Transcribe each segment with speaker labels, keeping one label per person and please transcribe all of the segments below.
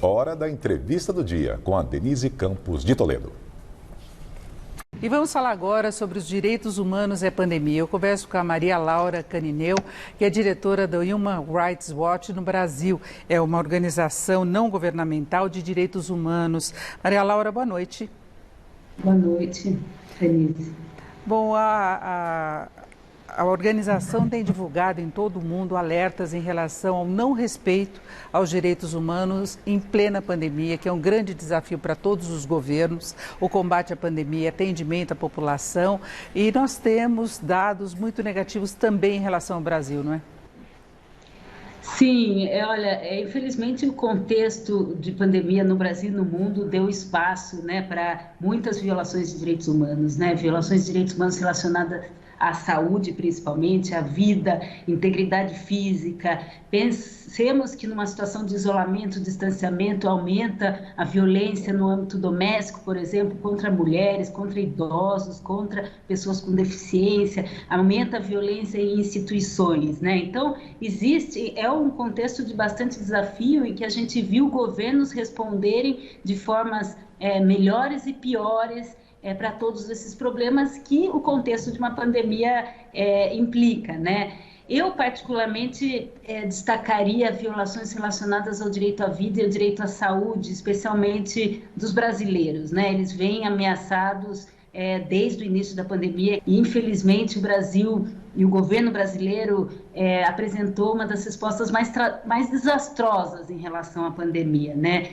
Speaker 1: Hora da entrevista do dia com a Denise Campos de Toledo.
Speaker 2: E vamos falar agora sobre os direitos humanos e a pandemia. Eu converso com a Maria Laura Canineu, que é diretora da Human Rights Watch no Brasil. É uma organização não governamental de direitos humanos. Maria Laura, boa noite.
Speaker 3: Boa noite, Denise.
Speaker 2: Bom, a organização tem divulgado em todo o mundo alertas em relação ao não respeito aos direitos humanos em plena pandemia, que é um grande desafio para todos os governos, o combate à pandemia, atendimento à população, e nós temos dados muito negativos também em relação ao Brasil, não é?
Speaker 3: Sim, olha, infelizmente o contexto de pandemia no Brasil e no mundo deu espaço, né, para muitas violações de direitos humanos, né, violações de direitos humanos relacionadas à saúde, principalmente, à vida, integridade física. Pensemos que numa situação de isolamento, distanciamento, aumenta a violência no âmbito doméstico, por exemplo, contra mulheres, contra idosos, contra pessoas com deficiência, aumenta a violência em instituições, né? Então, é um contexto de bastante desafio em que a gente viu governos responderem de formas melhores e piores para todos esses problemas que o contexto de uma pandemia implica, né? Eu, particularmente, destacaria violações relacionadas ao direito à vida e ao direito à saúde, especialmente dos brasileiros, né? Eles vêm ameaçados desde o início da pandemia e, infelizmente, o Brasil e o governo brasileiro apresentou uma das respostas mais desastrosas em relação à pandemia, né?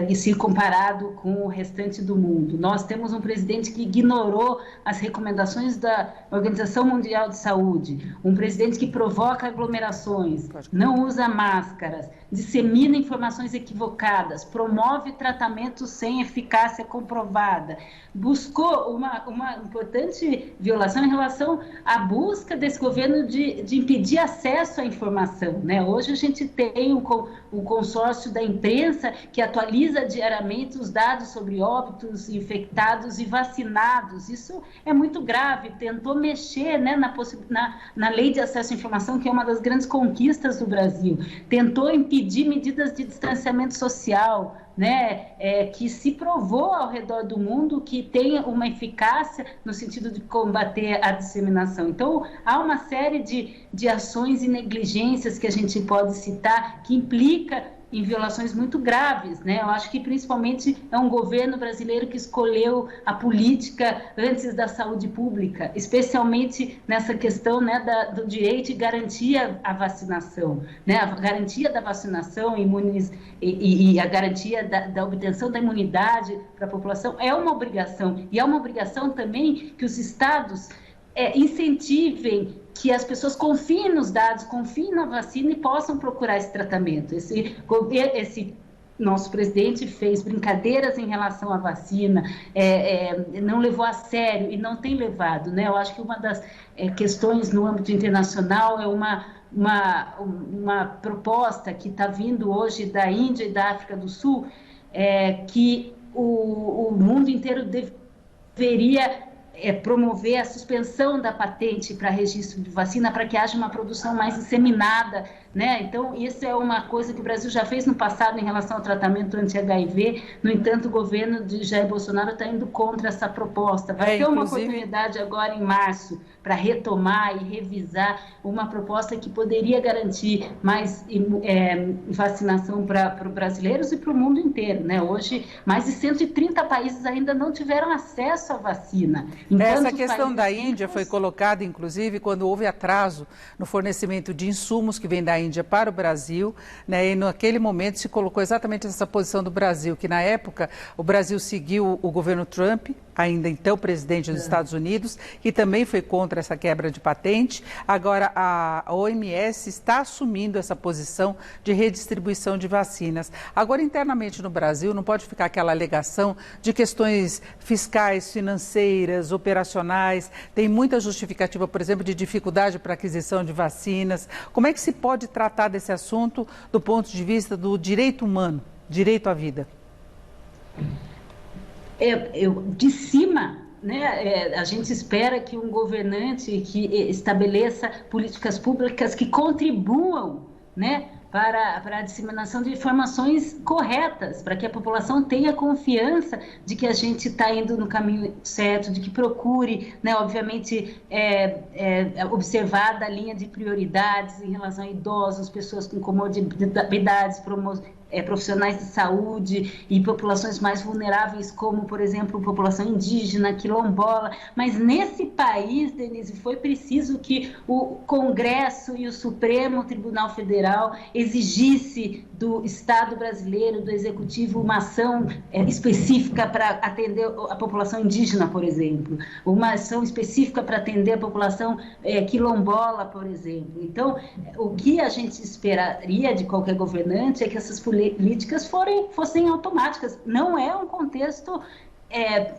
Speaker 3: E se comparado com o restante do mundo. Nós temos um presidente que ignorou as recomendações da Organização Mundial de Saúde, um presidente que provoca aglomerações, não usa máscaras, dissemina informações equivocadas, promove tratamentos sem eficácia comprovada, buscou uma importante violação em relação à busca desse governo de impedir acesso à informação, né? Hoje a gente tem o consórcio da imprensa que atualiza diariamente os dados sobre óbitos, infectados e vacinados. Isso é muito grave, tentou mexer, né, na lei de acesso à informação, que é uma das grandes conquistas do Brasil, tentou impedir medidas de distanciamento social, né, que se provou ao redor do mundo que tem uma eficácia no sentido de combater a disseminação. Então, há uma série de ações e negligências que a gente pode citar que implica em violações muito graves, né? Eu acho que principalmente é um governo brasileiro que escolheu a política antes da saúde pública, especialmente nessa questão, né, do direito e garantia à vacinação, né? A garantia da vacinação e a garantia da obtenção da imunidade para a população é uma obrigação, e é uma obrigação também que os estados incentivem que as pessoas confiem nos dados, confiem na vacina e possam procurar esse tratamento. Esse nosso presidente fez brincadeiras em relação à vacina, não levou a sério e não tem levado, né? Eu acho que uma das questões no âmbito internacional é uma proposta que está vindo hoje da Índia e da África do Sul, que o mundo inteiro deveria promover a suspensão da patente para registro de vacina, para que haja uma produção mais disseminada, né? Então, isso é uma coisa que o Brasil já fez no passado em relação ao tratamento anti-HIV. No entanto, o governo de Jair Bolsonaro está indo contra essa proposta. Vai ter uma oportunidade agora em março para retomar e revisar uma proposta que poderia garantir mais vacinação para os brasileiros e para o mundo inteiro, né? Hoje, mais de 130 países ainda não tiveram acesso à vacina.
Speaker 2: Essa questão da Índia foi colocada, inclusive, quando houve atraso no fornecimento de insumos que vem da Índia para o Brasil, né? E naquele momento se colocou exatamente essa posição do Brasil, que na época o Brasil seguiu o governo Trump, ainda então presidente dos Estados Unidos, que também foi contra essa quebra de patente. Agora a OMS está assumindo essa posição de redistribuição de vacinas. Agora, internamente no Brasil, não pode ficar aquela alegação de questões fiscais, financeiras, operacionais. Tem muita justificativa, por exemplo, de dificuldade para aquisição de vacinas. Como é que se pode tratar desse assunto do ponto de vista do direito humano, direito à vida?
Speaker 3: De cima, né, a gente espera que um governante que estabeleça políticas públicas que contribuam, né, para a disseminação de informações corretas, para que a população tenha confiança de que a gente está indo no caminho certo, de que procure, né, obviamente, observar a linha de prioridades em relação a idosos, pessoas com comorbidades, profissionais de saúde e populações mais vulneráveis, como, por exemplo, população indígena, quilombola. Mas nesse país, Denise, foi preciso que o Congresso e o Supremo Tribunal Federal exigisse do Estado brasileiro, do Executivo, uma ação específica para atender a população indígena, por exemplo, uma ação específica para atender a população quilombola, por exemplo. Então, o que a gente esperaria de qualquer governante é que essas políticas fossem automáticas. Não é um contexto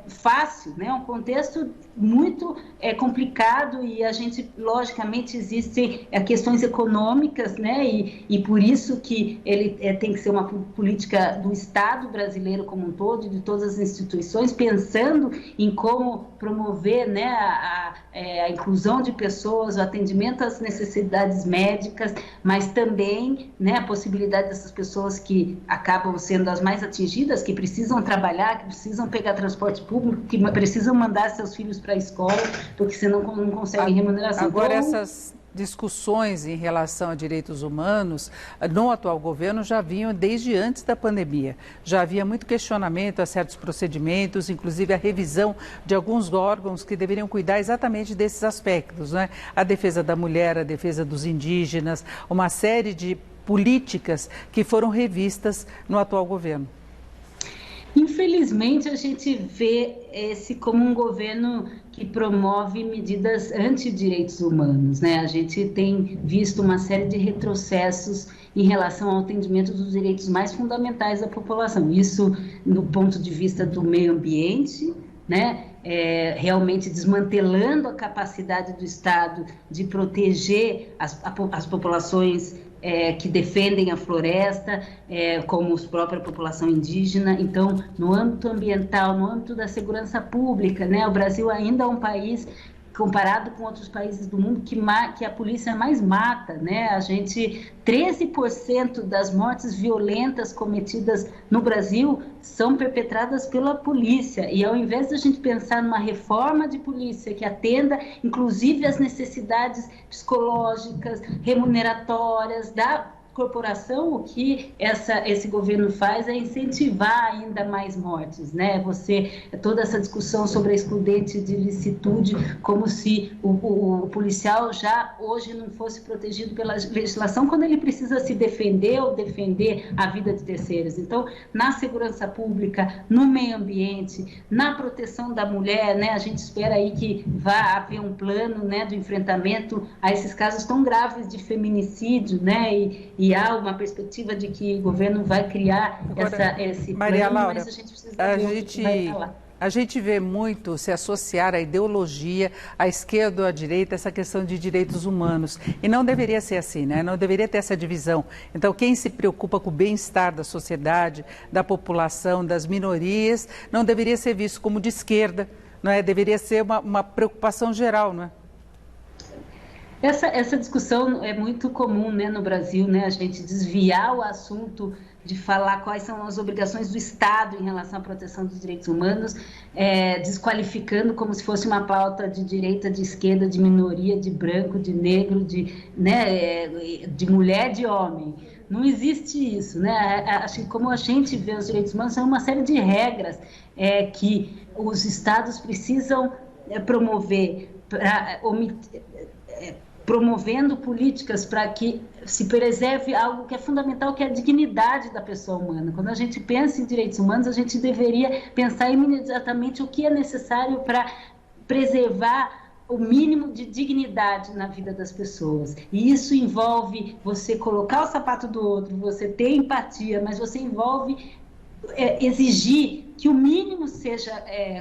Speaker 3: fácil, né? É um contexto muito complicado e a gente, logicamente, existem questões econômicas, né? E por isso que ele tem que ser uma política do Estado brasileiro como um todo, de todas as instituições, pensando em como promover, né, a inclusão de pessoas, o atendimento às necessidades médicas, mas também, né, a possibilidade dessas pessoas que acabam sendo as mais atingidas, que precisam trabalhar, que precisam pegar transporte público, que precisam mandar seus filhos para a escola, porque senão não conseguem remuneração.
Speaker 2: Agora, essas discussões em relação a direitos humanos no atual governo já vinham desde antes da pandemia. Já havia muito questionamento a certos procedimentos, inclusive a revisão de alguns órgãos que deveriam cuidar exatamente desses aspectos, né? A defesa da mulher, a defesa dos indígenas, uma série de políticas que foram revistas no atual governo.
Speaker 3: Infelizmente, a gente vê esse como um governo que promove medidas anti-direitos humanos, né? A gente tem visto uma série de retrocessos em relação ao atendimento dos direitos mais fundamentais da população. Isso no ponto de vista do meio ambiente, né? Realmente desmantelando a capacidade do Estado de proteger as populações que defendem a floresta, como a própria população indígena. Então, no âmbito ambiental, no âmbito da segurança pública, né, o Brasil ainda é um país, comparado com outros países do mundo, que a polícia mais mata, né? A gente, 13% das mortes violentas cometidas no Brasil são perpetradas pela polícia. E ao invés de a gente pensar numa reforma de polícia que atenda, inclusive, as necessidades psicológicas, remuneratórias da corporação, o que esse governo faz é incentivar ainda mais mortes, né? Toda essa discussão sobre a excludente de licitude, como se o policial já hoje não fosse protegido pela legislação quando ele precisa se defender ou defender a vida de terceiros. Então, na segurança pública, no meio ambiente, na proteção da mulher, né? A gente espera aí que vá haver um plano, né, do enfrentamento a esses casos tão graves de feminicídio, né? E há uma perspectiva de que o governo vai criar esse
Speaker 2: Maria
Speaker 3: plano,
Speaker 2: Laura,
Speaker 3: mas a gente precisa ver o que vai falar.
Speaker 2: A gente vê muito se associar à ideologia, à esquerda ou à direita, essa questão de direitos humanos. E não deveria ser assim, né? Não deveria ter essa divisão. Então, quem se preocupa com o bem-estar da sociedade, da população, das minorias, não deveria ser visto como de esquerda, não é? Deveria ser uma preocupação geral, não é?
Speaker 3: Essa discussão é muito comum, né, no Brasil, né? A gente desviar o assunto de falar quais são as obrigações do Estado em relação à proteção dos direitos humanos, desqualificando como se fosse uma pauta de direita, de esquerda, de minoria, de branco, de negro, de mulher, de homem. Não existe isso, né? Acho que como a gente vê os direitos humanos, são uma série de regras que os Estados precisam promover, promovendo políticas para que se preserve algo que é fundamental, que é a dignidade da pessoa humana. Quando a gente pensa em direitos humanos, a gente deveria pensar imediatamente o que é necessário para preservar o mínimo de dignidade na vida das pessoas. E isso envolve você colocar o sapato do outro, você ter empatia, mas você envolve exigir que o mínimo seja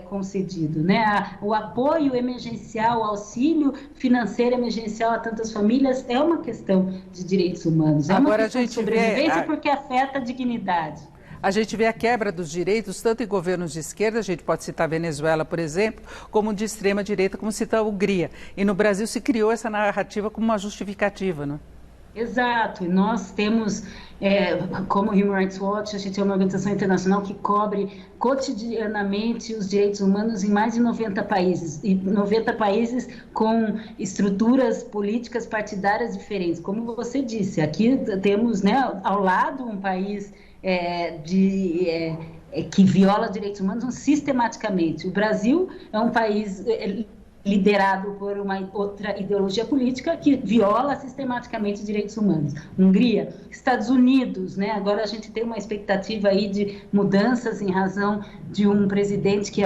Speaker 3: concedido, né? O apoio emergencial, o auxílio financeiro emergencial a tantas famílias é uma questão de direitos humanos, é uma questão de sobrevivência porque afeta a dignidade.
Speaker 2: A gente vê a quebra dos direitos, tanto em governos de esquerda, a gente pode citar a Venezuela, por exemplo, como de extrema direita, como citar a Hungria. E no Brasil se criou essa narrativa como uma justificativa, não é?
Speaker 3: Exato, e nós temos, como Human Rights Watch, a gente é uma organização internacional que cobre cotidianamente os direitos humanos em mais de 90 países, e 90 países com estruturas políticas partidárias diferentes. Como você disse, aqui temos, né, ao lado um país que viola direitos humanos sistematicamente. O Brasil é um país liderado por uma outra ideologia política que viola sistematicamente direitos humanos. Hungria, Estados Unidos, né? Agora a gente tem uma expectativa aí de mudanças em razão de um presidente que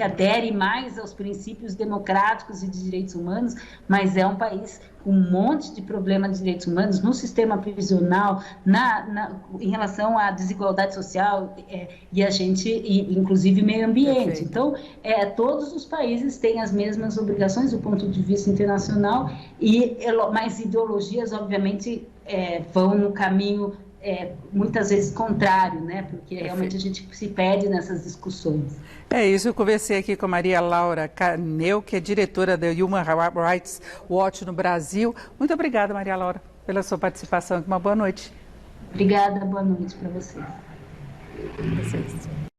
Speaker 3: adere mais aos princípios democráticos e de direitos humanos, mas é um país com um monte de problemas de direitos humanos no sistema prisional, em relação à desigualdade social inclusive meio ambiente. Perfeito. Então, todos os países têm as mesmas obrigações do ponto de vista internacional, mas ideologias, obviamente, vão no caminho muitas vezes contrário, né? Porque realmente a gente se perde nessas discussões.
Speaker 2: É isso, eu conversei aqui com a Maria Laura Caneu, que é diretora da Human Rights Watch no Brasil. Muito obrigada, Maria Laura, pela sua participação. Uma boa noite.
Speaker 3: Obrigada, boa noite para vocês.